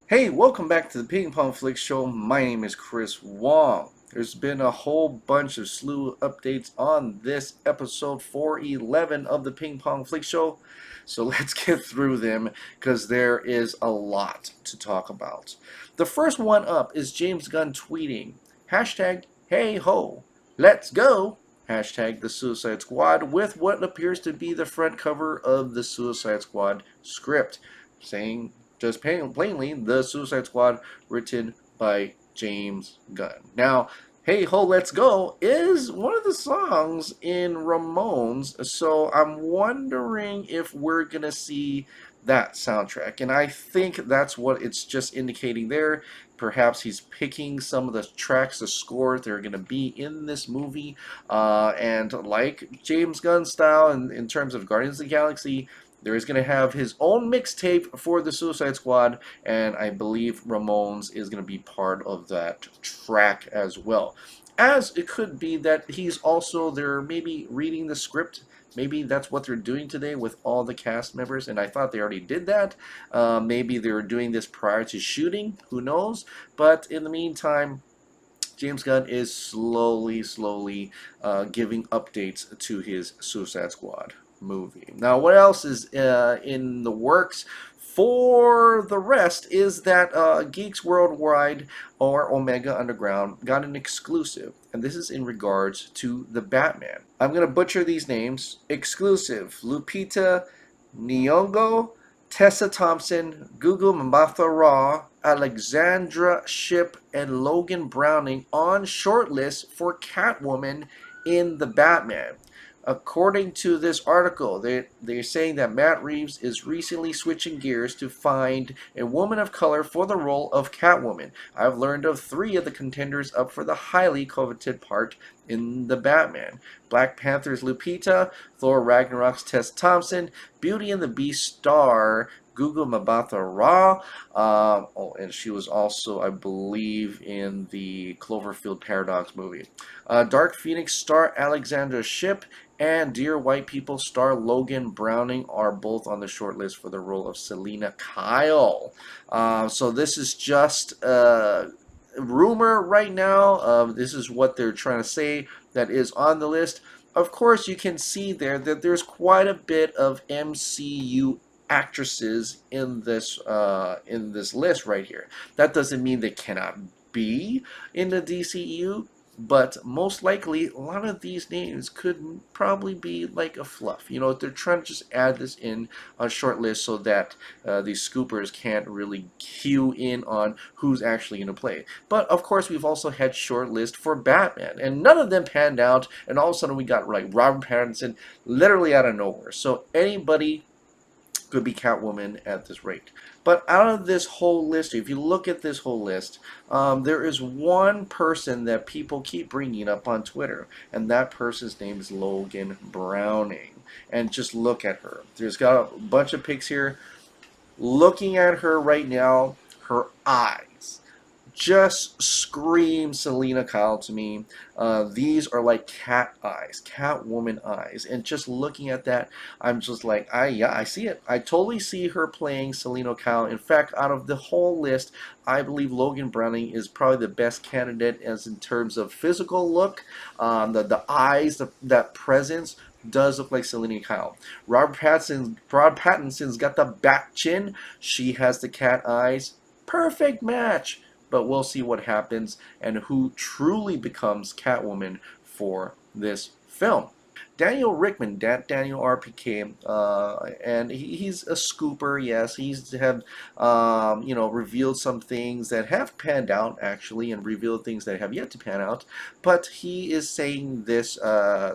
Hey, welcome back to the Ping Pong Flix show. My name is Chris Wong. There's been a whole bunch of slew updates on this episode 411 of the Ping Pong Flix show. So let's get through them because there is a lot to talk about. The first one up is James Gunn tweeting, hashtag hey ho, let's go, hashtag the Suicide Squad, with what appears to be the front cover of the Suicide Squad script, saying just plainly the Suicide Squad written by James Gunn. Now, Hey Ho Let's Go is one of the songs in Ramones, so I'm wondering if we're going to see that soundtrack. And I think that's what it's just indicating there. Perhaps he's picking some of the tracks, the scores that are going to be in this movie. And like James Gunn style in terms of Guardians of the Galaxy, there is going to have his own mixtape for the Suicide Squad, and I believe Ramones is going to be part of that track as well. As it could be that he's also there, maybe reading the script. Maybe that's what they're doing today with all the cast members, and I thought they already did that. Maybe they were doing this prior to shooting. Who knows? But in the meantime, James Gunn is slowly giving updates to his Suicide Squad movie. Now, what else is in the works? For the rest is that Geeks Worldwide or Omega Underground got an exclusive, and this is in regards to the Batman. I'm going to butcher these names. Exclusive: Lupita, Nyongo, Tessa Thompson, Gugu Mbatha-Raw, Alexandra, Shipp, and Logan Browning on shortlist for Catwoman in the Batman. According to this article, they're saying that Matt Reeves is recently switching gears to find a woman of color for the role of Catwoman. I've learned of 3 of the contenders up for the highly coveted part in the Batman: Black Panther's Lupita, Thor Ragnarok's Tessa Thompson, Beauty and the Beast star Gugu Mbatha-Raw. And she was also, I believe, in the Cloverfield Paradox movie. Dark Phoenix star Alexandra Shipp and Dear White People star Logan Browning are both on the shortlist for the role of Selina Kyle. So this is just rumor right now. This is what they're trying to say that is on the list. Of course, you can see there that there's quite a bit of MCU actresses in this list right here. That doesn't mean they cannot be in the DCEU, but most likely a lot of these names could probably be like a fluff. You know, they're trying to just add this in a short list so that these scoopers can't really cue in on who's actually going to play. But of course, we've also had short list for Batman, and none of them panned out. And all of a sudden, we got like Robert Pattinson literally out of nowhere. So anybody could be Catwoman at this rate. But out of this whole list, if you look at this whole list, there is one person that people keep bringing up on Twitter, and that person's name is Logan Browning. And just look at her. There's got a bunch of pics here. Looking at her right now, her eyes just scream Selina Kyle to me. These are like cat eyes, Catwoman eyes, and just looking at that, I'm just like, yeah, I see it. I totally see her playing Selina Kyle. In fact, out of the whole list, I believe Logan Browning is probably the best candidate as in terms of physical look, the eyes, that presence does look like Selina Kyle. Robert Pattinson's got the bat chin. She has the cat eyes. Perfect match. But we'll see what happens and who truly becomes Catwoman for this film. Daniel Rickman, Daniel RPK, and he's a scooper. Yes, he's have revealed some things that have panned out actually, and revealed things that have yet to pan out. But he is saying this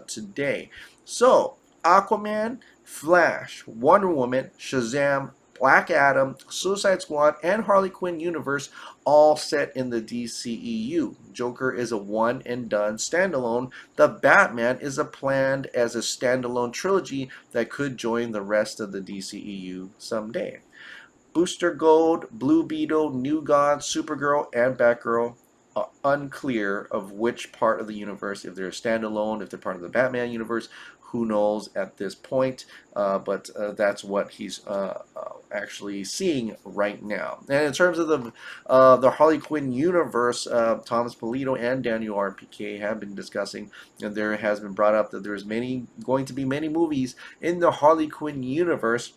today. So Aquaman, Flash, Wonder Woman, Shazam, Black Adam, Suicide Squad, and Harley Quinn Universe all set in the DCEU. Joker is a one and done standalone. The Batman is planned as a standalone trilogy that could join the rest of the DCEU someday. Booster Gold, Blue Beetle, New God, Supergirl, and Batgirl are unclear of which part of the universe, if they're standalone, if they're part of the Batman universe. Who knows at this point? But that's what he's actually seeing right now. And in terms of the Harley Quinn universe, Thomas Polito and Daniel RPK have been discussing, and there has been brought up that there's going to be many movies in the Harley Quinn universe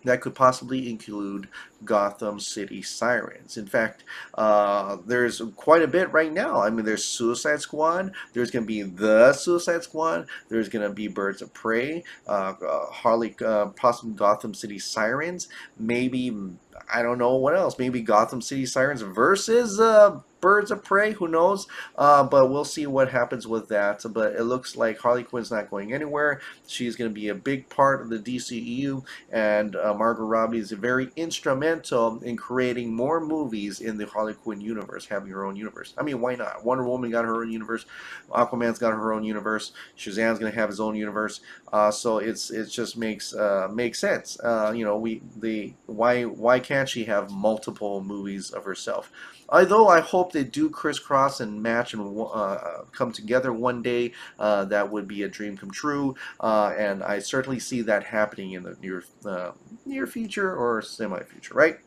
that could possibly include Gotham City Sirens. In fact, there's quite a bit right now. I mean, there's Suicide Squad. There's going to be The Suicide Squad. There's going to be Birds of Prey. Possibly Gotham City Sirens. Maybe, I don't know what else. Maybe Gotham City Sirens versus Birds of Prey. Who knows? But we'll see what happens with that. But it looks like Harley Quinn's not going anywhere. She's going to be a big part of the DCEU, and Margot Robbie is very instrumental in creating more movies in the Harley Quinn universe, having her own universe. I mean, why not? Wonder Woman got her own universe. Aquaman's got her own universe. Shazam's going to have his own universe. So it just makes sense. Why can't she have multiple movies of herself? Although I hope they do crisscross and match and come together one day, that would be a dream come true, and I certainly see that happening in the near future or semi-future, right?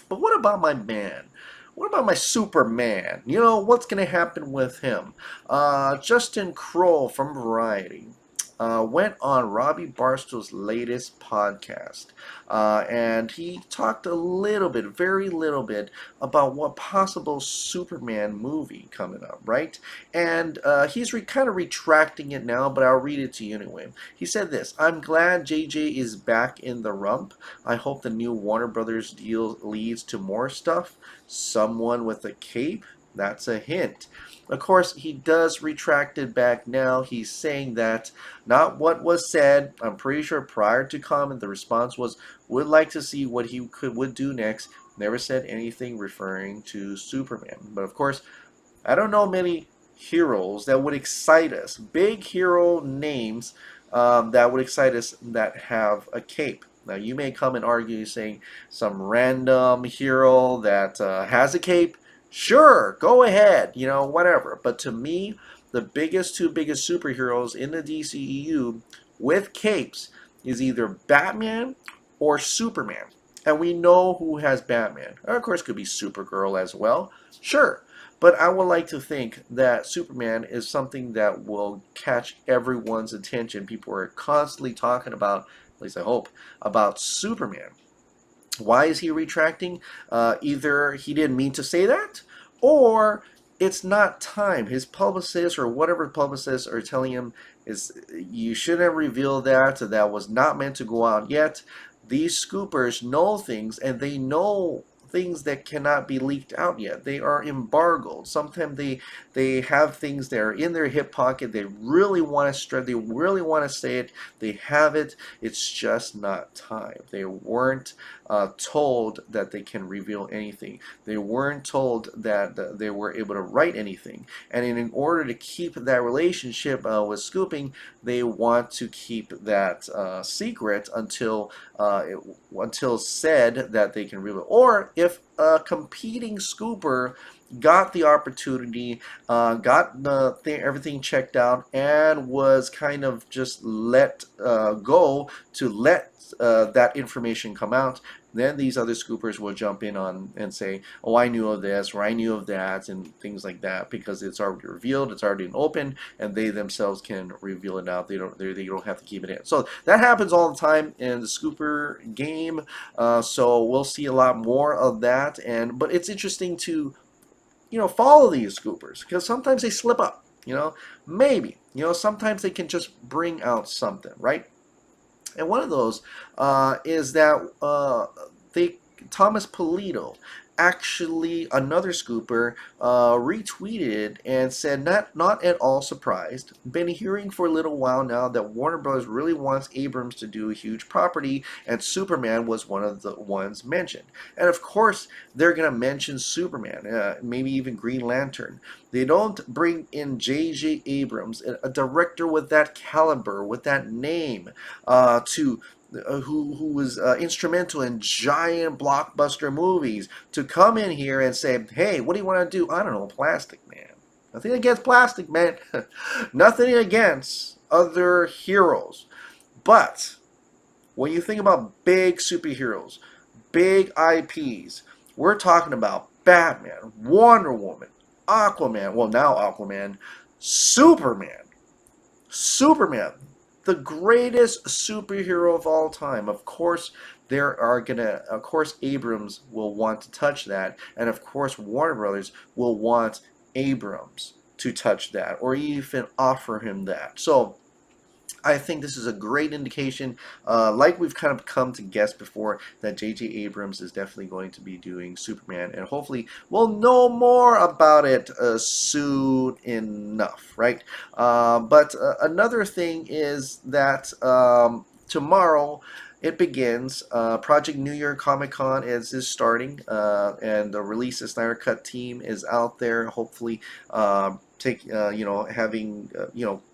But what about my man? What about my Superman? You know, what's going to happen with him? Justin Kroll from Variety went on Robbie Barstow's latest podcast, and he talked a little bit, very little bit, about what possible Superman movie coming up, right? And he's kind of retracting it now, but I'll read it to you anyway. He said this: "I'm glad JJ is back in the rump. I hope the new Warner Brothers deal leads to more stuff. Someone with a cape? That's a hint." Of course, he does retract it back now. He's saying that not what was said. I'm pretty sure prior to comment, the response was, would like to see what he would do next. Never said anything referring to Superman. But of course, I don't know many heroes that would excite us. Big hero names that would excite us that have a cape. Now, you may come and argue saying some random hero that has a cape. Sure, go ahead, whatever. But to me, the two biggest superheroes in the DCEU with capes is either Batman or Superman. And we know who has Batman. Of course, it could be Supergirl as well. Sure. But I would like to think that Superman is something that will catch everyone's attention. People are constantly talking about, at least I hope, about Superman. Why is he retracting? Either he didn't mean to say that, or it's not time. His publicist or whatever publicists are telling him is, you shouldn't reveal that. That was not meant to go out yet. These scoopers know things, and they know things that cannot be leaked out yet. They are embargoed. Sometimes they have things that are in their hip pocket. They really want to stress. They really want to say it. They have it. It's just not time. They weren't told that they can reveal anything. They weren't told that they were able to write anything. And in order to keep that relationship with scooping, they want to keep that secret until said that they can reveal. Or if a competing scooper got the opportunity, got everything checked out, and was kind of just let go to let that information come out, then these other scoopers will jump in on and say, oh, I knew of this, or I knew of that, and things like that, because it's already revealed, it's already open, and they themselves can reveal it out. They don't have to keep it in. So that happens all the time in the scooper game. So we'll see a lot more of that. But it's interesting to follow these scoopers, because sometimes they slip up. Maybe sometimes they can just bring out something, right? And one of those is that Thomas Polito, actually another scooper, retweeted and said, not at all surprised. Been hearing for a little while now that Warner Bros. Really wants Abrams to do a huge property, and Superman was one of the ones mentioned. And of course, they're going to mention Superman, maybe even Green Lantern. They don't bring in JJ Abrams, a director with that caliber, with that name, who was instrumental in giant blockbuster movies, to come in here and say, hey, what do you want to do? I don't know, Plastic Man. Nothing against Plastic Man. Nothing against other heroes. But when you think about big superheroes, big IPs, we're talking about Batman, Wonder Woman, Aquaman, well now Aquaman, Superman, Superman, the greatest superhero of all time. Of course, of course, Abrams will want to touch that, and of course, Warner Brothers will want Abrams to touch that, or even offer him that. So, I think this is a great indication, like we've kind of come to guess before, that JJ Abrams is definitely going to be doing Superman, and hopefully we'll know more about it soon enough, right? But another thing is that tomorrow it begins. Project New Year Comic Con is starting, and the Release the Snyder Cut team is out there. Hopefully, having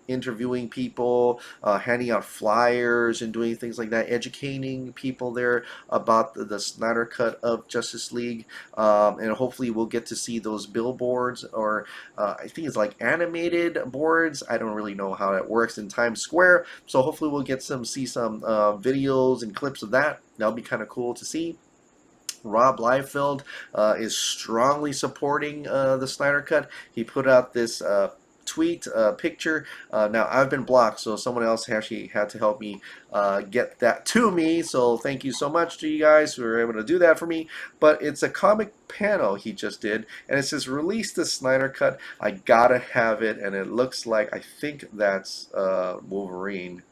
interviewing people, handing out flyers, and doing things like that, educating people there about the Snyder Cut of Justice League, and hopefully we'll get to see those billboards, or I think it's like animated boards. I don't really know how that works in Times Square, so hopefully we'll get see some videos and clips of that. That'll be kind of cool to see. Rob Liefeld is strongly supporting the Snyder Cut. He put out this tweet picture. Now I've been blocked, so someone else actually had to help me get that to me. So thank you so much to you guys who were able to do that for me. But it's a comic panel he just did, and it says "Release the Snyder Cut." I gotta have it, and it looks like, I think that's Wolverine.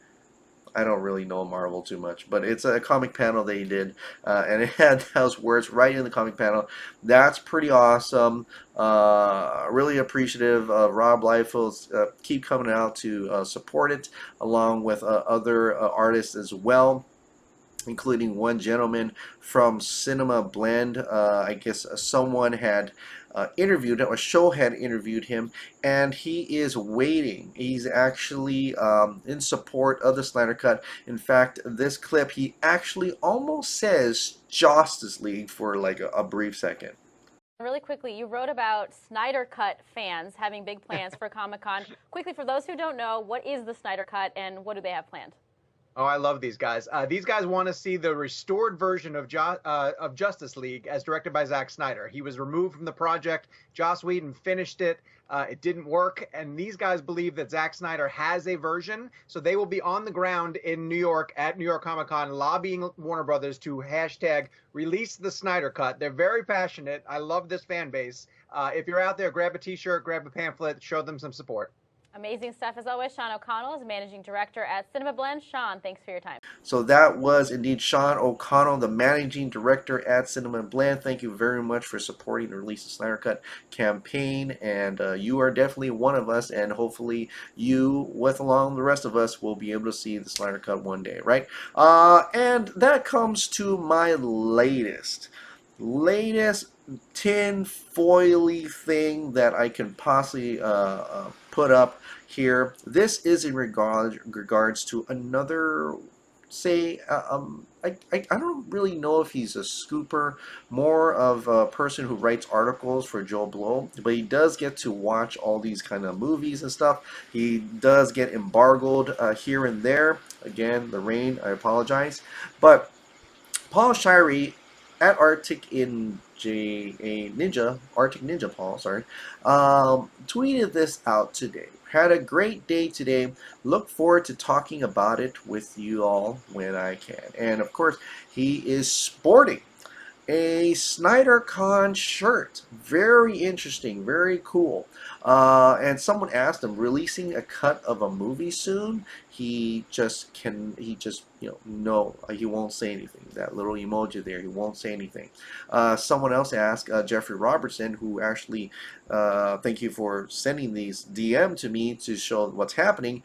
I don't really know Marvel too much, but it's a comic panel they did, and it had those words right in the comic panel. That's pretty awesome. Really appreciative of Rob Liefeld's keep coming out to support it, along with other artists as well, including one gentleman from Cinemablend. I guess someone had interviewed him, a show had interviewed him, and he is waiting. He's actually in support of the Snyder Cut. In fact, this clip, he actually almost says Justice League for like a brief second. Really quickly, you wrote about Snyder Cut fans having big plans for Comic-Con. Quickly, for those who don't know, what is the Snyder Cut and what do they have planned? Oh, I love these guys. These guys want to see the restored version of Justice League as directed by Zack Snyder. He was removed from the project. Joss Whedon finished it. It didn't work. And these guys believe that Zack Snyder has a version. So they will be on the ground in New York at New York Comic Con lobbying Warner Brothers to hashtag release the Snyder Cut. They're very passionate. I love this fan base. If you're out there, grab a t-shirt, grab a pamphlet, show them some support. Amazing stuff as always. Sean O'Connell is Managing Director at Cinemablend. Sean, thanks for your time. So that was indeed Sean O'Connell, the Managing Director at Cinemablend. Thank you very much for supporting the Release the Snyder Cut campaign, and you are definitely one of us, and hopefully you, with along the rest of us, will be able to see the Snyder Cut one day, right? And that comes to my latest tinfoily thing that I can possibly put up here. This is in regards to another, say, I don't really know if he's a scooper, more of a person who writes articles for Joblo, but he does get to watch all these kind of movies and stuff. He does get embargoed here and there. Again, the rain, I apologize. But Paul Shirey at Arctic Ninja Paul, sorry, tweeted this out today. Had a great day today. Look forward to talking about it with you all when I can. And of course, he is sporting a SnyderCon shirt. Very interesting, very cool. And someone asked him, releasing a cut of a movie soon? He just no, he won't say anything. That little emoji there, he won't say anything. Someone else asked, Jeffrey Robertson, who actually, thank you for sending these DM to me to show what's happening.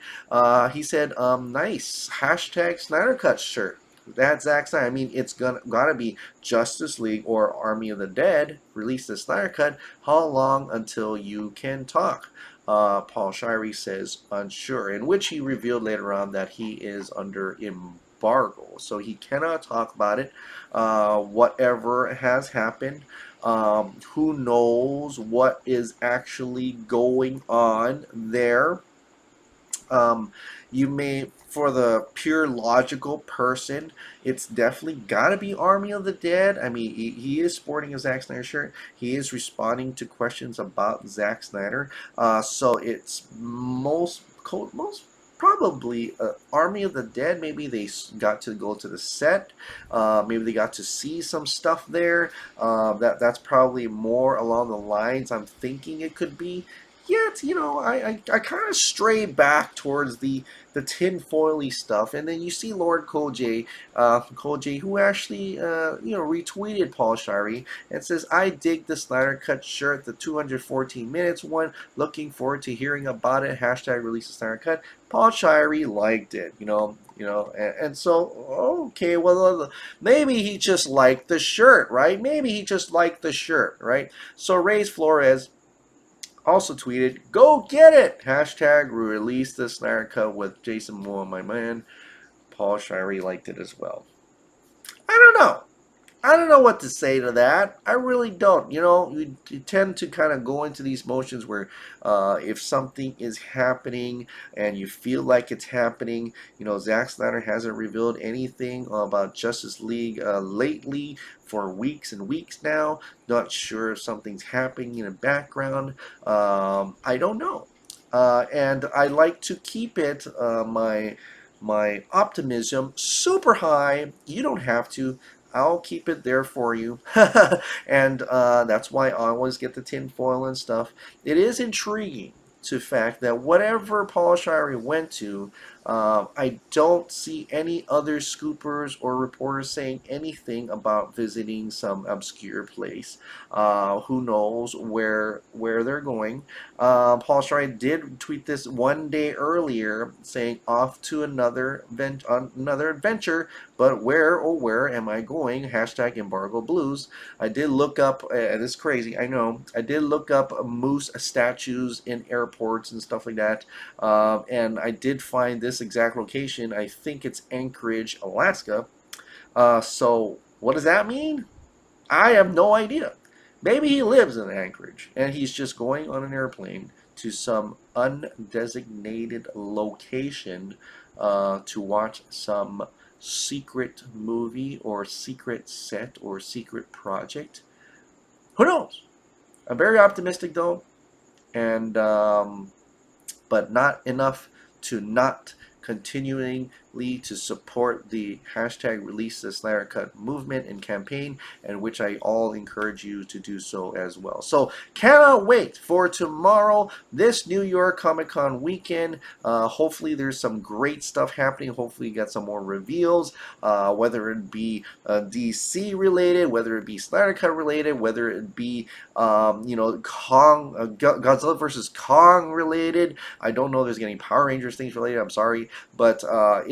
He said, nice, hashtag Snyder Cut shirt. That's Zack Snyder. I mean, it's gotta be Justice League or Army of the Dead. Release the Snyder Cut. How long until you can talk? Paul Shirey says unsure, in which he revealed later on that he is under embargo, so he cannot talk about it. Whatever has happened, who knows what is actually going on there. You may, for the pure logical person, it's definitely got to be Army of the Dead. I mean, he is sporting a Zack Snyder shirt. He is responding to questions about Zack Snyder. So it's most probably Army of the Dead. Maybe they got to go to the set. Maybe they got to see some stuff there. That's probably more along the lines I'm thinking it could be. Yet, I kind of stray back towards the tinfoil-y stuff, and then you see Lord Koj, who actually retweeted Paul Shirey and says, "I dig the Snyder Cut shirt, the 214 minutes one. Looking forward to hearing about it. Hashtag release the Snyder Cut." Paul Shirey liked it, and so okay, well maybe he just liked the shirt, right? Maybe he just liked the shirt, right? So Reyes Flores also tweeted, "Go get it! Hashtag release the Snyder Cut with Jason Moore, my man." Paul Shirey liked it as well. I don't know. I don't know what to say to that. I really don't. You tend to kind of go into these motions where if something is happening and you feel like it's happening, Zack Snyder hasn't revealed anything about Justice League lately for weeks and weeks now. Not sure if something's happening in the background. I don't know. And I like to keep it, my optimism, super high. You don't have to. I'll keep it there for you. And that's why I always get the tinfoil and stuff. It is intriguing to the fact that whatever Paul Shirey went to, I don't see any other scoopers or reporters saying anything about visiting some obscure place. Who knows where they're going. Paul Shirey did tweet this one day earlier, saying off to another adventure, but where am I going? Hashtag embargo blues. I did look up, this is crazy, I know, I did look up moose statues in airports and stuff like that, and I did find this exact location. I think it's Anchorage, Alaska. So what does that mean? I have no idea. Maybe he lives in Anchorage and he's just going on an airplane to some undesignated location to watch some secret movie or secret set or secret project. Who knows? I'm very optimistic though, and but not enough to not continually to support the hashtag release the Snyder Cut movement and campaign, and which I all encourage you to do so as well. So cannot wait for tomorrow, this New York Comic-Con weekend. Hopefully there's some great stuff happening. Hopefully you get some more reveals, whether it be DC related, whether it be Snyder Cut related, whether it be Godzilla versus Kong related. I don't know if there's any Power Rangers things related, I'm sorry, but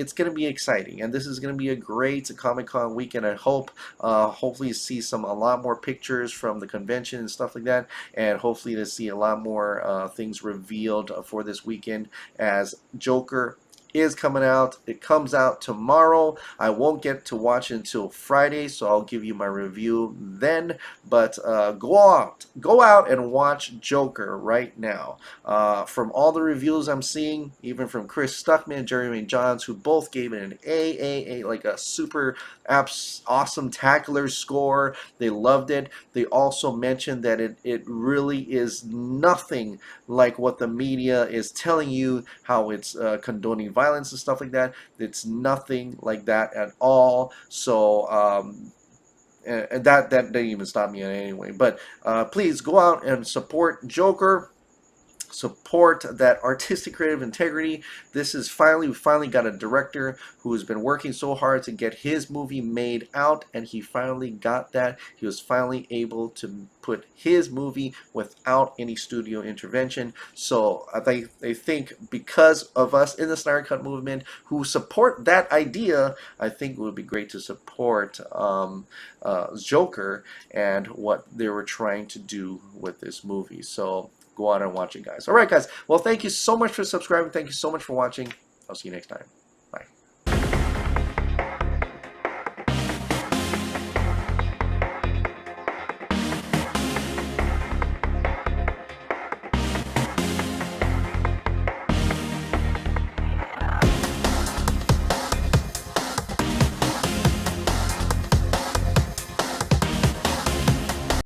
it's going to be exciting, and this is going to be a great Comic-Con weekend. I hope hopefully see a lot more pictures from the convention and stuff like that, and hopefully to see a lot more things revealed for this weekend, as Joker is coming out. It comes out tomorrow. I won't get to watch it until Friday, so I'll give you my review then. But go out and watch Joker right now. From all the reviews I'm seeing, even from Chris Stuckman, Jeremy Johns, who both gave it an A, like a super awesome tackler score. They loved it. They also mentioned that it really is nothing like what the media is telling you, how it's condoning violence and stuff like that. It's nothing like that at all. So and that didn't even stop me anyway. But please go out and support Joker. Support that artistic creative integrity. This is we finally got a director who has been working so hard to get his movie made out, and he finally got that. He was finally able to put his movie without any studio intervention. So I think because of us in the Snyder Cut movement who support that idea, I think it would be great to support Joker and what they were trying to do with this movie. So go out and watch it, guys. All right, guys. Well, thank you so much for subscribing. Thank you so much for watching. I'll see you next time.